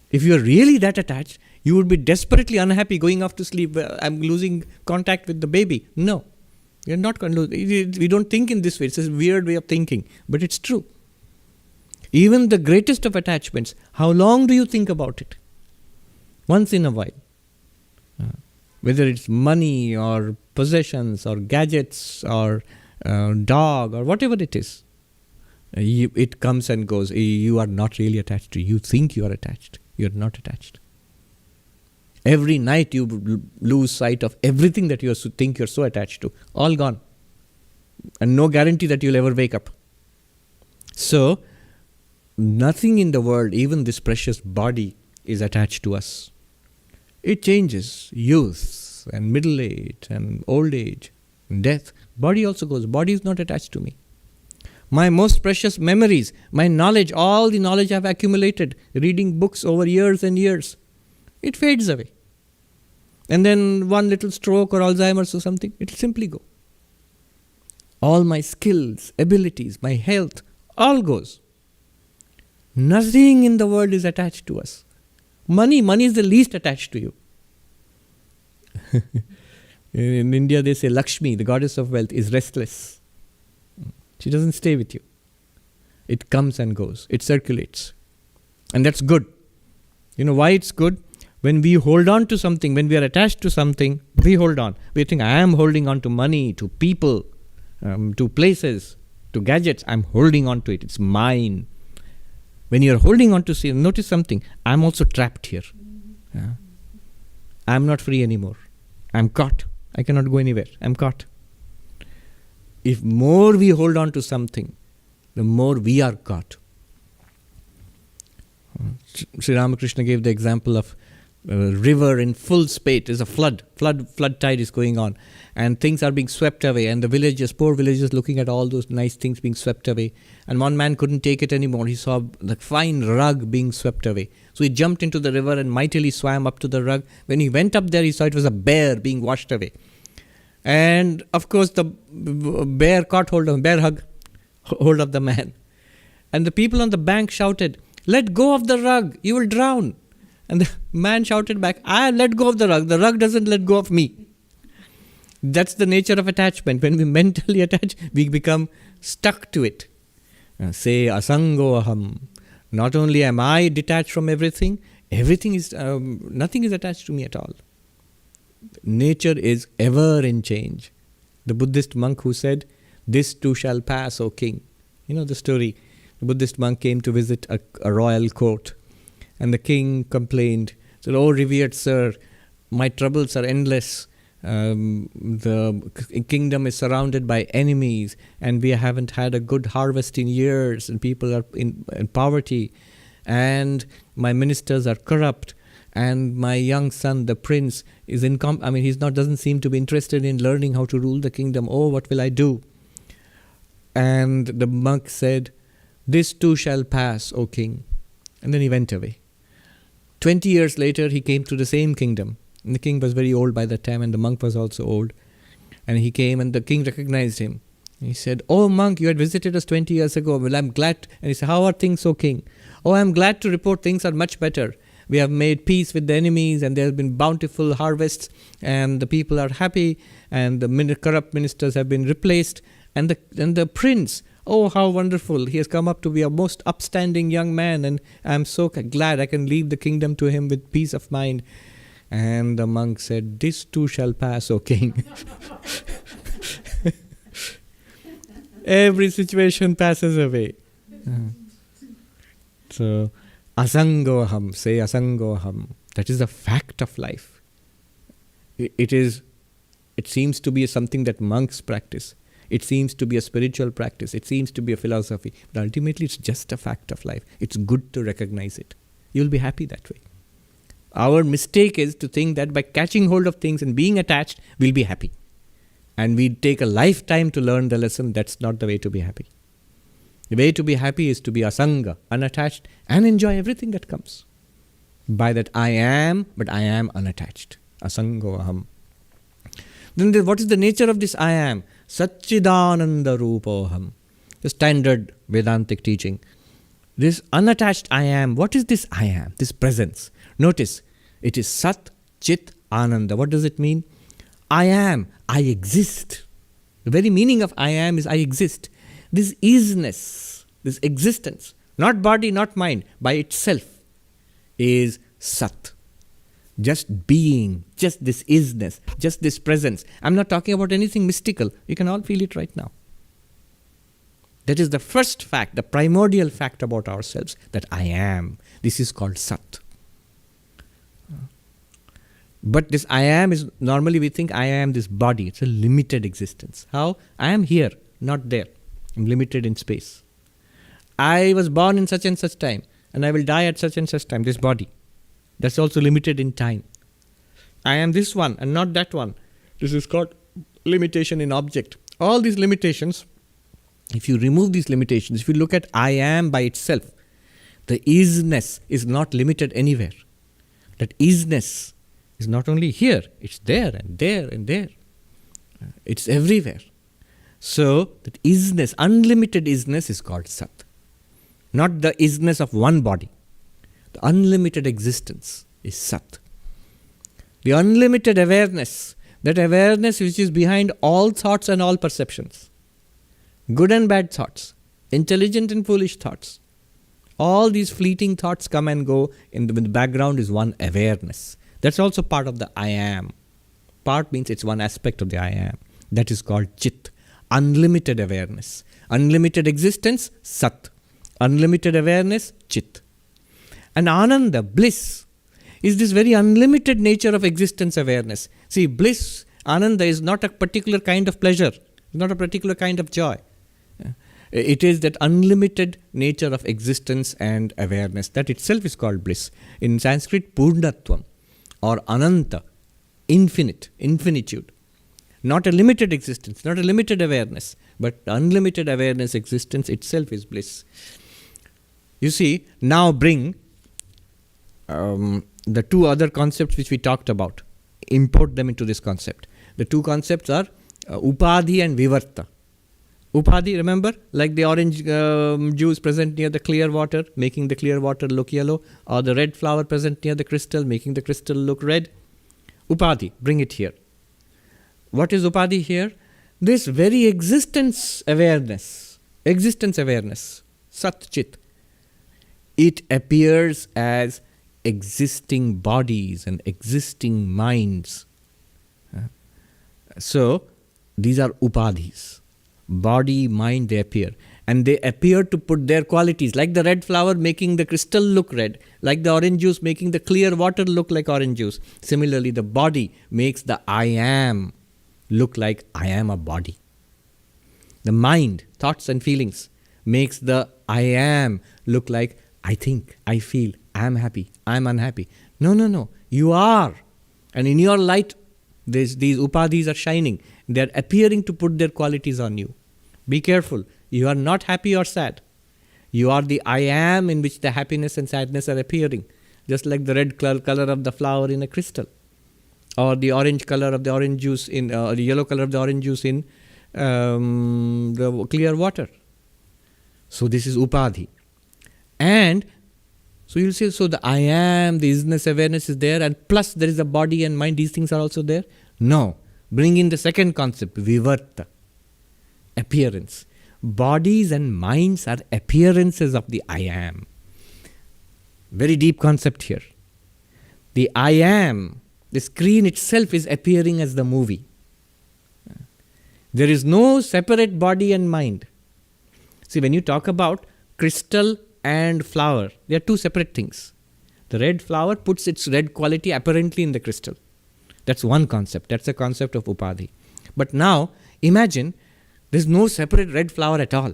If you are really that attached, you would be desperately unhappy going off to sleep. I'm losing contact with the baby. No. You're not going to lose. We don't think in this way. It's a weird way of thinking. But it's true. Even the greatest of attachments, how long do you think about it? Once in a while. Whether it's money or possessions or gadgets or dog or whatever it is. It comes and goes. You are not really attached to it. You think you are attached. You are not attached. Every night you lose sight of everything that you think you're so attached to. All gone. And no guarantee that you'll ever wake up. So, nothing in the world, even this precious body, is attached to us. It changes. Youth and middle age and old age and death. Body also goes. Body is not attached to me. My most precious memories, my knowledge, all the knowledge I've accumulated, reading books over years and years, it fades away. And then one little stroke or Alzheimer's or something, it will simply go. All my skills, abilities, my health, all goes. Nothing in the world is attached to us. Money is the least attached to you. In India they say Lakshmi, the goddess of wealth, is restless. She doesn't stay with you. It comes and goes. It circulates. And that's good. You know why it's good? When we hold on to something, when we are attached to something, we hold on. We think, I am holding on to money, to people, to places, to gadgets. I'm holding on to it. It's mine. When you're holding on to, notice something. I'm also trapped here. Yeah. I'm not free anymore. I'm caught. I cannot go anywhere. I'm caught. If more we hold on to something, the more we are caught. Sri Ramakrishna gave the example of a river in full spate. There's a flood tide is going on, and things are being swept away, and the poor villagers looking at all those nice things being swept away, and one man couldn't take it anymore. He saw the fine rug being swept away. So he jumped into the river and mightily swam up to the rug. When he went up there, he saw it was a bear being washed away. And of course the bear caught hold of the man. And the people on the bank shouted, "Let go of the rug, you will drown." And the man shouted back, "I let go of the rug doesn't let go of me." That's the nature of attachment. When we mentally attach, we become stuck to it. Say asango aham. Not only am I detached from everything is nothing is attached to me at all. Nature is ever in change. The Buddhist monk who said, "This too shall pass, O king." You know the story. The Buddhist monk came to visit a royal court. And the king complained, said, "Oh, revered sir, my troubles are endless. The kingdom is surrounded by enemies, and we haven't had a good harvest in years, and people are in poverty, and my ministers are corrupt, and my young son, the prince, is doesn't seem to be interested in learning how to rule the kingdom. Oh, what will I do? And the monk said, "This too shall pass, O king." And then he went away. 20 years later, he came to the same kingdom. And the king was very old by that time, and the monk was also old. And he came, and the king recognized him. He said, "Oh, monk, you had visited us 20 years ago. Well, I'm glad." And he said, "How are things, O king?" "Oh, I'm glad to report things are much better. We have made peace with the enemies, and there have been bountiful harvests, and the people are happy, and the corrupt ministers have been replaced. And the prince, oh, how wonderful. He has come up to be a most upstanding young man, and I'm so glad I can leave the kingdom to him with peace of mind." And the monk said, "This too shall pass, O king." Every situation passes away. So, asangoham, say asangoham. That is a fact of life. It seems to be something that monks practice. It seems to be a spiritual practice. It seems to be a philosophy. But ultimately, it's just a fact of life. It's good to recognize it. You'll be happy that way. Our mistake is to think that by catching hold of things and being attached, we'll be happy. And we take a lifetime to learn the lesson. That's not the way to be happy. The way to be happy is to be asanga, unattached, and enjoy everything that comes. By that I am, but I am unattached. Asango aham. Then what is the nature of this I am? Satchidananda Rupoham. The standard Vedantic teaching. This unattached I am, what is this I am? This presence. Notice, it is Sat, Chit, Ananda. What does it mean? I am, I exist. The very meaning of I am is I exist. This isness, this existence, not body, not mind, by itself is Sat. Just being, just this isness, just this presence. I'm not talking about anything mystical. You can all feel it right now. That is the first fact, the primordial fact about ourselves, that I am. This is called Sat. But this I am is, normally we think I am this body. It's a limited existence. How? I am here, not there. I'm limited in space. I was born in such and such time, and I will die at such and such time, this body. That's also limited in time. I am this one and not that one. This is called limitation in object. All these limitations, if you remove these limitations, if you look at I am by itself, the isness is not limited anywhere. That isness is not only here, it's there and there and there. It's everywhere. So, that isness, unlimited isness is called Sat. Not the isness of one body. The unlimited existence is Sat. The unlimited awareness, that awareness which is behind all thoughts and all perceptions. Good and bad thoughts, intelligent and foolish thoughts. All these fleeting thoughts come and go. In the background is one awareness. That's also part of the I am. Part means it's one aspect of the I am. That is called Chit. Unlimited awareness. Unlimited existence, Sat. Unlimited awareness, Chit. And Ananda, bliss, is this very unlimited nature of existence awareness. See, bliss, Ananda, is not a particular kind of pleasure. It's not a particular kind of joy. It is that unlimited nature of existence and awareness. That itself is called bliss. In Sanskrit, Purnatvam or Ananta, infinite, infinitude. Not a limited existence, not a limited awareness, but unlimited awareness existence itself is bliss. You see, now bring the two other concepts which we talked about. Import them into this concept. The two concepts are Upadhi and Vivarta. Upadhi, remember, like the orange juice present near the clear water, making the clear water look yellow, or the red flower present near the crystal, making the crystal look red. Upadhi, bring it here. What is Upadhi here? This very existence awareness, Sat Chit. It appears as existing bodies and existing minds. So, these are Upadhis. Body, mind, they appear. and they appear to put their qualities, like the red flower making the crystal look red, like the orange juice making the clear water look like orange juice. Similarly, the body makes the I am look like I am a body. The mind, thoughts and feelings, makes the I am look like I think, I feel, I am happy, I am unhappy. No. You are. And in your light, these upadhis are shining. They are appearing to put their qualities on you. Be careful. You are not happy or sad. You are the I am in which the happiness and sadness are appearing. Just like the red color of the flower in a crystal. Or the orange color of the orange juice in, or the yellow color of the orange juice in the clear water. So this is upadhi. And so you'll say, so the I am, the isness awareness is there, and plus there is a body and mind, these things are also there? No. Bring in the second concept, vivarta, appearance. Bodies and minds are appearances of the I am. Very deep concept here. The I am, the screen itself is appearing as the movie. There is no separate body and mind. See, when you talk about crystal and flower, they are two separate things. The red flower puts its red quality apparently in the crystal. That's one concept. That's a concept of upadhi. But now, imagine there's no separate red flower at all.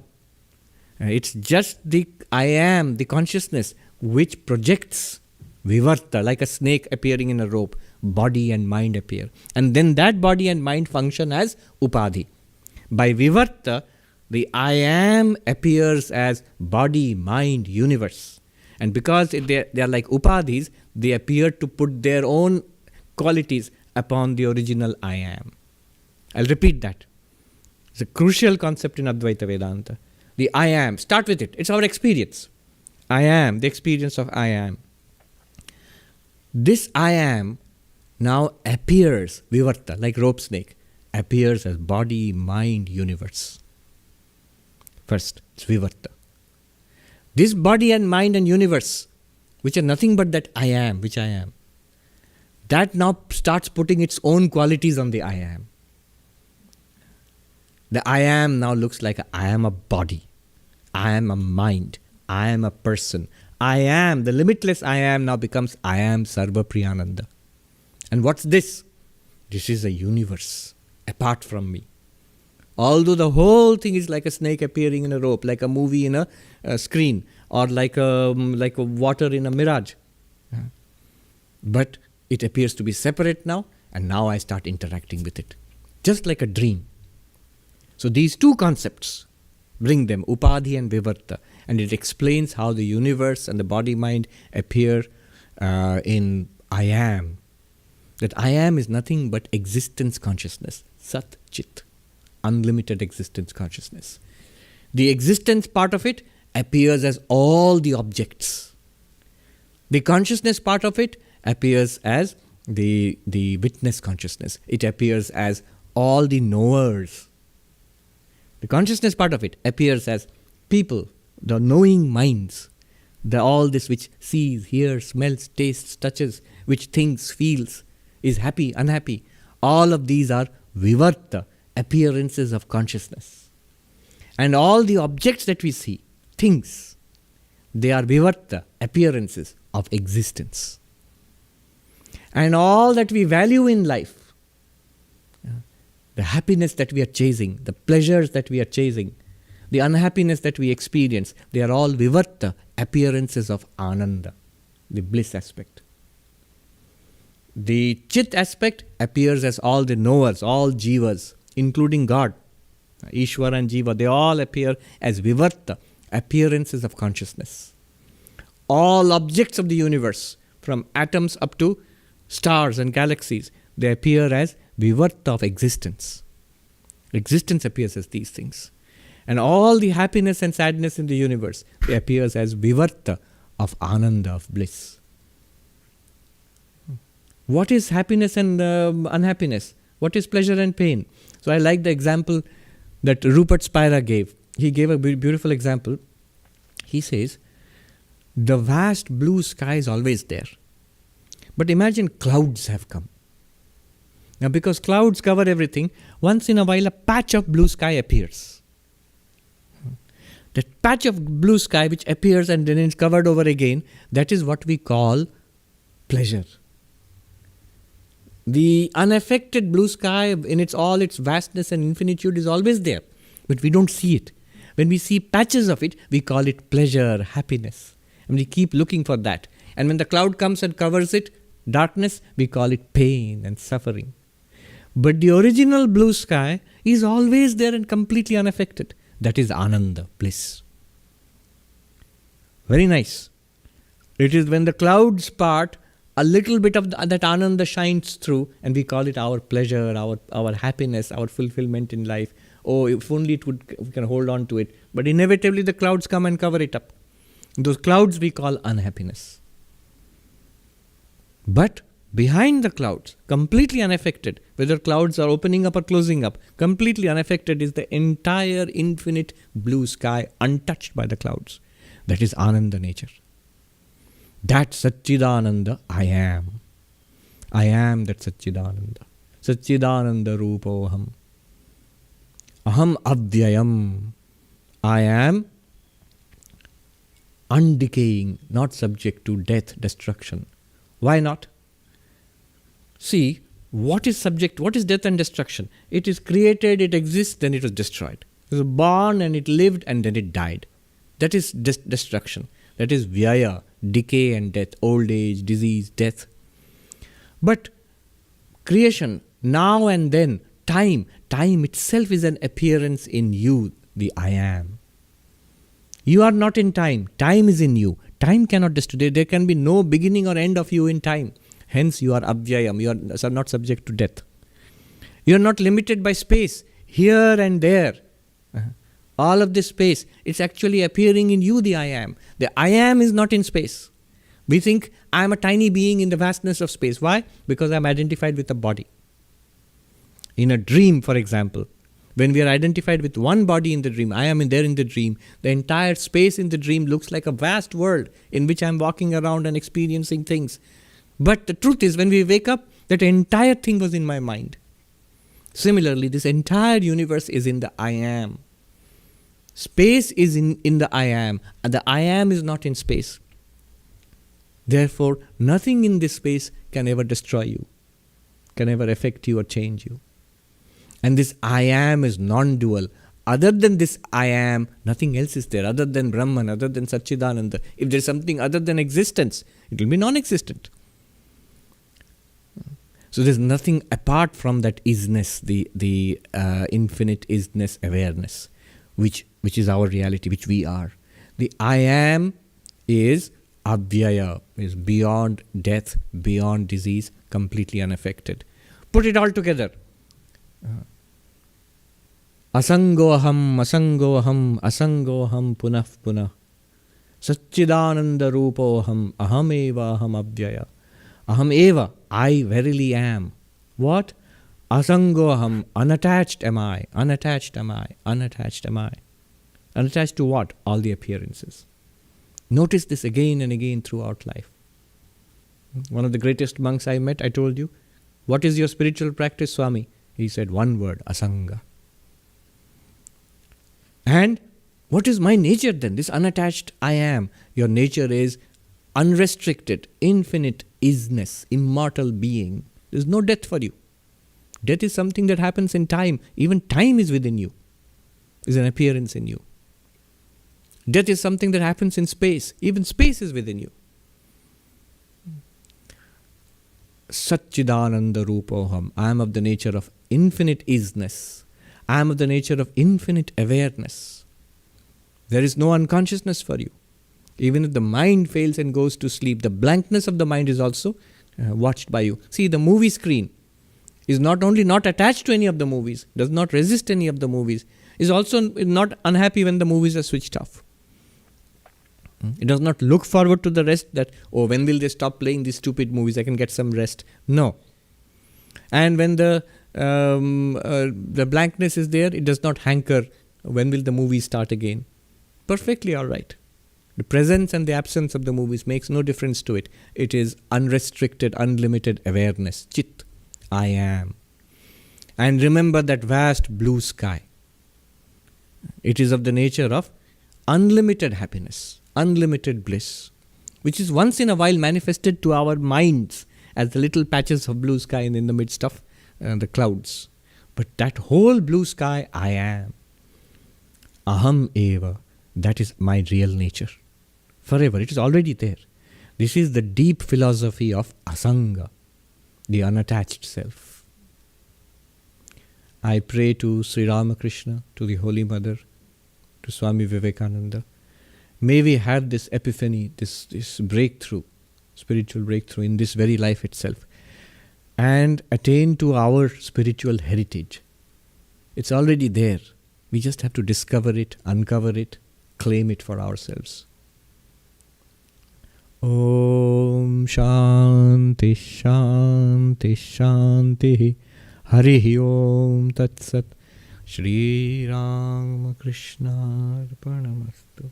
It's just the I am, the consciousness, which projects vivarta, like a snake appearing in a rope. Body and mind appear. And then that body and mind function as upadhi. By vivarta, the I am appears as body, mind, universe. And because they are like upadhis, they appear to put their own qualities upon the original I am. I'll repeat that. It's a crucial concept in Advaita Vedanta. The I am, start with it. It's our experience. I am, the experience of I am. This I am now appears, vivarta, like rope snake, appears as body, mind, universe. First, it's vivarta. This body and mind and universe, which are nothing but that I am, which I am, that now starts putting its own qualities on the I am. The I am now looks like I am a body, I am a mind, I am a person. I am, the limitless I am now becomes I am Sarvapriyananda. And what's this? This is a universe apart from me. Although the whole thing is like a snake appearing in a rope, like a movie in a screen, or like a water in a mirage. But it appears to be separate now, and now I start interacting with it. Just like a dream. So these two concepts, bring them, upadhi and vivarta, and it explains how the universe and the body-mind appear in I am. That I am is nothing but existence consciousness, sat chit, unlimited existence consciousness. The existence part of it appears as all the objects. The consciousness part of it appears as the witness consciousness. It appears as all the knowers. The consciousness part of it appears as people, the knowing minds, all this which sees, hears, smells, tastes, touches, which thinks, feels, is happy, unhappy. All of these are vivarta, appearances of consciousness. And all the objects that we see, things, they are vivarta, appearances of existence. And all that we value in life, the happiness that we are chasing, the pleasures that we are chasing, the unhappiness that we experience, they are all vivarta, appearances of ananda, the bliss aspect. The chit aspect appears as all the knowers, all jivas, including God, Ishvara and Jiva, they all appear as vivarta, appearances of consciousness. All objects of the universe, from atoms up to stars and galaxies, they appear as vivarta of existence. Existence appears as these things. And all the happiness and sadness in the universe, they appears as vivarta of ananda, of bliss. What is happiness and unhappiness? What is pleasure and pain? So I like the example that Rupert Spira gave. He gave a beautiful example. He says, the vast blue sky is always there. But imagine clouds have come. Now because clouds cover everything, once in a while a patch of blue sky appears. That patch of blue sky which appears and then is covered over again, that is what we call pleasure. The unaffected blue sky in all its vastness and infinitude is always there, but we don't see it. When we see patches of it, we call it pleasure, happiness. And we keep looking for that. And when the cloud comes and covers it, darkness, we call it pain and suffering. But the original blue sky is always there and completely unaffected. That is Ananda, bliss. Very nice. It is when the clouds part, a little bit of that Ananda shines through, and we call it our pleasure, our happiness, our fulfillment in life. Oh, if only we can hold on to it. But inevitably the clouds come and cover it up. Those clouds we call unhappiness. But behind the clouds, completely unaffected, whether clouds are opening up or closing up, completely unaffected is the entire infinite blue sky, untouched by the clouds. That is Ananda nature. That Satchidananda I am. I am that Satchidananda. Satchidananda Rupoham. Aham Avyayam. I am undecaying, not subject to death, destruction. Why not? See, what is death and destruction? It is created, it exists, then it was destroyed. It was born and it lived and then it died. That is destruction. That is vyaya, decay and death, old age, disease, death. But creation, now and then, time itself is an appearance in you, the I am. You are not in time. Time is in you. Time cannot destroy. There can be no beginning or end of you in time. Hence you are abhyayam. You are not subject to death. You are not limited by space. Here and there. All of this space, it's actually appearing in you, the I am. The I am is not in space. We think I am a tiny being in the vastness of space. Why? Because I am identified with a body. In a dream, for example, when we are identified with one body in the dream, I am there in the dream, the entire space in the dream looks like a vast world in which I am walking around and experiencing things. But the truth is, when we wake up, that entire thing was in my mind. Similarly, this entire universe is in the I am. Space is in the I am, and the I am is not in space. Therefore, nothing in this space can ever destroy you, can ever affect you or change you. And this I am is non-dual. Other than this I am, nothing else is there. Other than Brahman, other than Satchidananda. If there is something other than existence, it will be non-existent. So there is nothing apart from that isness, the infinite isness awareness, which is our reality, which we are. The I am is abhyaya, is beyond death, beyond disease, completely unaffected. Put it all together. Asangoham, asangoham, asangoham punah punah. Satchidananda rupoham, aham eva aham abhyaya. Aham eva, I verily am. What? Asangoham, unattached am I, unattached am I, unattached am I. Unattached to what? All the appearances. Notice this again and again throughout life. One of the greatest monks I met, I told you, what is your spiritual practice, Swami? He said one word, asanga. And what is my nature then? This unattached I am. Your nature is unrestricted, infinite isness, immortal being. There is no death for you. Death is something that happens in time. Even time is within you, is an appearance in you. Death is something that happens in space. Even space is within you. Satchidananda Rupoham. I am of the nature of infinite isness. I am of the nature of infinite awareness. There is no unconsciousness for you. Even if the mind fails and goes to sleep, the blankness of the mind is also watched by you. See, the movie screen is not only not attached to any of the movies, does not resist any of the movies, is also not unhappy when the movies are switched off. It does not look forward to the rest that, oh, when will they stop playing these stupid movies? I can get some rest. No. And when the blankness is there, it does not hanker. When will the movie start again? Perfectly all right. The presence and the absence of the movies makes no difference to it. It is unrestricted, unlimited awareness. Chit. I am. And remember that vast blue sky. It is of the nature of unlimited happiness, unlimited bliss, which is once in a while manifested to our minds as the little patches of blue sky in the midst of the clouds. But that whole blue sky, I am. Aham eva, that is my real nature. Forever, it is already there. This is the deep philosophy of Asanga, the unattached self. I pray to Sri Ramakrishna, to the Holy Mother, to Swami Vivekananda. May we have this epiphany, this breakthrough, spiritual breakthrough in this very life itself, and attain to our spiritual heritage. It's already there. We just have to discover it, uncover it, claim it for ourselves. Om Shanti Shanti Shanti Harihi Om Tat Sat Shri Ramakrishna Arpanamastu.